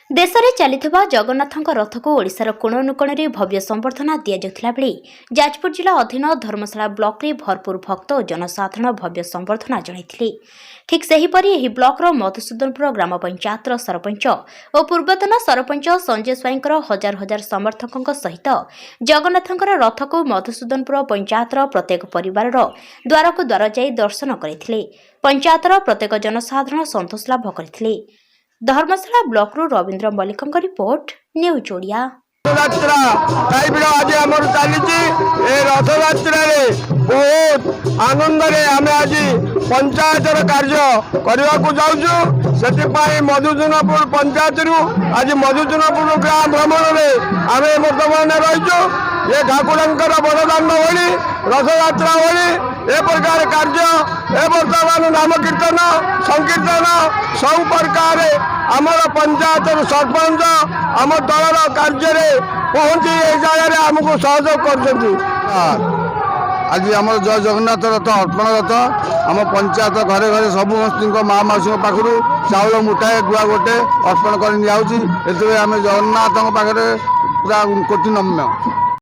देश में चलता जगन्नाथ रथ को ओडिशार कोण अनुकोण भव्य संबर्धना दि जाउथिला बेले जाजपुर जिला अधीन धर्मशाला ब्लॉक रे भरपूर भक्त और जनसाधारण भव्य संबर्धना जणाइथिले। ठीक सेहीपरि एही ब्लॉकर मधुसूदनपुर ग्राम पंचायतर सरपंच और पूर्वतन सरपंच संजय स्वाईंकर हजार हजार समर्थकों सहित जगन्नाथंकर रथ को मधुसूदनपुर पंचायतर प्रत्येक परिवार द्वार को द्वार जाई दर्शन करथिले। पंचायतर प्रत्येक जनसाधारण संतोष लाभ करथिले। धर्मशाला ब्लॉक रु रविंद्र मल्लिक रिपोर्ट न्यूज ओडिया। रथयात्रा आज आमर चली रथयात्रा बहुत आनंद आम आज पंचायतर कार्य करने को जाऊँ से मधुसूदनपुर पंचायत आज मधुसूदनपुर ग्राम भ्रमण में आम बर्तमान रहीचु। ये ठाकुर बड़दान भली रथयात्रा भली ए प्रकार कार्य ए बर्तमान नाम कीर्तन संकीर्तन सब प्रकार आमर पंचायत सरपंच आम दलर कार्य पहुंची जगह आमको सहयोग कर। आज आम जय जगन्नाथ रथ अर्पण रथ आम पंचायत घरे घरे सब माँ मौसी पाखु चाउल मुठाए गुआ गोटे अर्पण कर आम जगन्नाथ पाखे पूरा कोटि नम्य।